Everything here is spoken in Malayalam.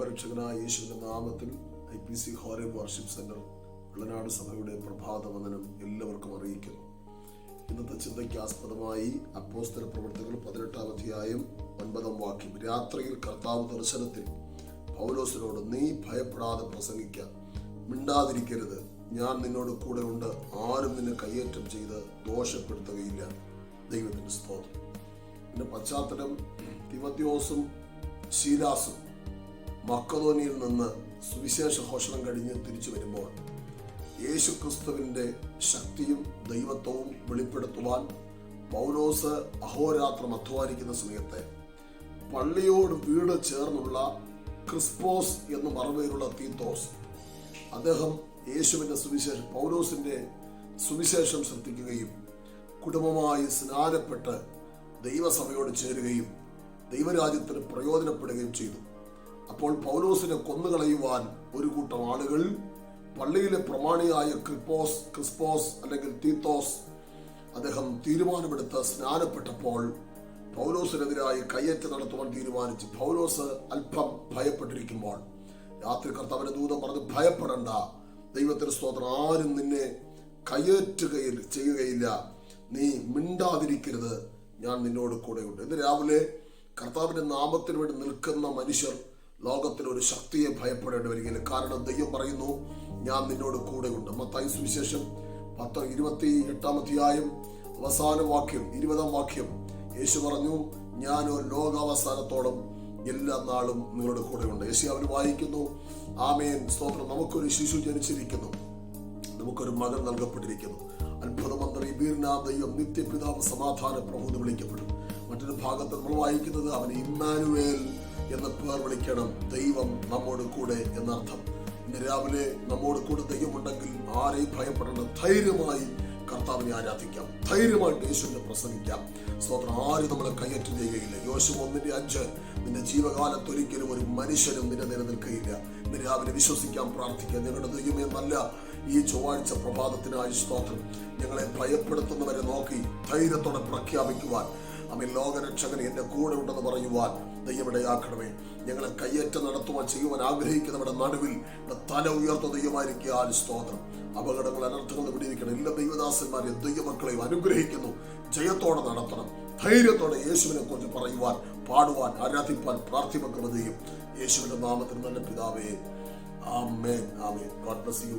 ലോകരക്ഷകനായ യേശുവിന്റെ നാമത്തിൽ IPC Horeb worship centre Vellanad സഭയുടെ പ്രഭാത വന്ദനം എല്ലാവർക്കും അറിയിക്കുന്നു. ഇന്നത്തെ ചിന്തയ്ക്ക് ആസ്പദമായി അപ്പോസ്തല പ്രവർത്തനങ്ങൾ 18-ാം അധ്യായം 9-ാം വാക്യം. രാത്രിയിൽ കർത്താവ് ദർശനത്തിൽ പൗലോസിനോട്, നീ ഭയപ്പെടാതെ പ്രസംഗിക്ക, മിണ്ടാതിരിക്കരുത്, ഞാൻ നിന്നോട് കൂടെ ഉണ്ട്, ആരും നിന്നെ കയ്യേറ്റം ചെയ്ത് ദോഷപ്പെടുത്തുകയില്ല. ദൈവത്തിന്റെ സ്തോത്രം. ഇതിന്റെ പശ്ചാത്തലം, തിമോഥെയോസും ശീലാസും മക്കദോനിയിൽ നിന്ന് സുവിശേഷ ഘോഷണം കഴിഞ്ഞ് തിരിച്ചു വരുമ്പോൾ യേശു ക്രിസ്തുവിന്റെ ശക്തിയും ദൈവത്വവും വെളിപ്പെടുത്തുവാൻ പൗലോസ് അഹോരാത്രം അധ്വാനിക്കുന്ന സമയത്ത് പള്ളിയോട് വീട് ചേർന്നുള്ള ക്രിസ്പോസ് എന്ന് മറുപേരുള്ള തീത്തോസ്, അദ്ദേഹം യേശുവിന്റെ സുവിശേഷം, പൗലോസിന്റെ സുവിശേഷം ശ്രദ്ധിക്കുകയും കുടുംബമായി സ്നാനപ്പെട്ട് ദൈവസഭയോട് ചേരുകയും ദൈവരാജ്യത്തിന് പ്രയോജനപ്പെടുകയും ചെയ്തു. അപ്പോൾ പൗലോസിനെ കൊന്നുകളയുവാൻ ഒരു കൂട്ടം ആളുകൾ പള്ളിയിലെ പ്രമാണിയായ ക്രിസ്പോസ് അല്ലെങ്കിൽ തീത്തോസ് അദ്ദേഹം തീരുമാനമെടുത്ത് സ്നാനപ്പെട്ടപ്പോൾ പൗലോസിനെതിരായി കയ്യേറ്റം നടത്തുവാൻ തീരുമാനിച്ചു. പൗലോസ് അല്പം ഭയപ്പെട്ടിരിക്കുമ്പോൾ രാത്രി കർത്താവിന്റെ ദൂതൻ പറഞ്ഞു, ഭയപ്പെടണ്ട, ദൈവത്തിന്റെ സ്തോത്രം, ആരും നിന്നെ ചെയ്യുകയില്ല, നീ മിണ്ടാതിരിക്കരുത്, ഞാൻ നിന്നോട് കൂടെയുണ്ട്. ഇന്ന് രാവിലെ കർത്താവിന്റെ നാമത്തിന് വേണ്ടി നിൽക്കുന്ന മനുഷ്യർ ലോകത്തിൽ ഒരു ശക്തിയെ ഭയപ്പെടേണ്ടി വരികയില്ല. കാരണം ദൈവം പറയുന്നു, ഞാൻ നിന്നോട് കൂടെയുണ്ട്. മത്തായി സുവിശേഷം 28-ാം അധ്യായം അവസാന വാക്യം 20-ാം വാക്യം യേശു പറഞ്ഞു, ഞാൻ ലോകാവസാനത്തോളം എല്ലാ നാളും നിങ്ങളുടെ കൂടെയുണ്ട്. യേശയ്യാവിൽ വായിക്കുന്നു, ആമേൻ, സ്തോത്രം, നമുക്കൊരു ശിശു ജനിച്ചിരിക്കുന്നു, നമുക്കൊരു മകൻ നൽകപ്പെട്ടിരിക്കുന്നു, അത്ഭുതമന്ത്രി, വീരനാം ദൈവം, നിത്യപിതാവ്, സമാധാന പ്രഭു എന്ന് വിളിക്കപ്പെടും. മറ്റൊരു ഭാഗത്ത് നമ്മൾ വായിക്കുന്നത്, അവന് ഇമ്മാനുവേൽ എന്ന പേർ വിളിക്കണം, ദൈവം നമ്മോട് കൂടെ എന്നർത്ഥം. ഇന്ന് രാവിലെ നമ്മോട് കൂടെ ദൈവമുണ്ടെങ്കിൽ ആരെയും ഭയപ്പെടേണ്ട, ധൈര്യമായി കർത്താവിനെ ആരാധിക്കാം, ധൈര്യമായിട്ട് യേശുവിനെ പ്രസംഗിക്കാം. സ്തോത്രം, ആരും നമ്മളെ കയ്യേറ്റം ചെയ്യുകയില്ല. യോശുവ 1:5, നിന്റെ ജീവകാലത്ത് ഒരിക്കലും ഒരു മനുഷ്യനും നിന്നെ നിലനിൽക്കുകയില്ല. ഇന്ന് രാവിലെ വിശ്വസിക്കാം, പ്രാർത്ഥിക്കാം. ഞങ്ങളുടെ ദൈവമേ, നല്ല ഈ ചൊവ്വാഴ്ച പ്രഭാതത്തിനായി സ്തോത്രം. ഞങ്ങളെ ഭയപ്പെടുത്തുന്നവരെ നോക്കി ധൈര്യത്തോടെ പ്രഖ്യാപിക്കുവാൻ, അമ്മ ലോകരക്ഷകൻ എന്റെ കൂടെ ഉണ്ടെന്ന് പറയുവാൻ ദൈവമിടയാക്കണമേ. ഞങ്ങളെ കയ്യേറ്റം നടത്തുവാൻ ചെയ്യുവാൻ ആഗ്രഹിക്കുന്നവരുടെ നടുവിൽ തല ഉയർത്തുന്ന ദൈവമായിരിക്കാൻ സ്തോത്രം. അപകടങ്ങൾ, അനർത്ഥങ്ങൾ വിടിയിരിക്കണം. എല്ലാ ദൈവദാസന്മാരെയും ദൈവമക്കളെയും അനുഗ്രഹിക്കുന്നു. ജയത്തോടെ നടത്തണം, ധൈര്യത്തോടെ യേശുവിനെ കുറിച്ച് പറയുവാൻ, പാടുവാൻ, ആരാധിപ്പാൻ, പ്രാർത്ഥിപ്പാൻ ചെയ്യും. യേശുവിന്റെ നാമത്തിൽ നല്ല പിതാവേ, ആമേൻ, ആമേൻ. God bless U.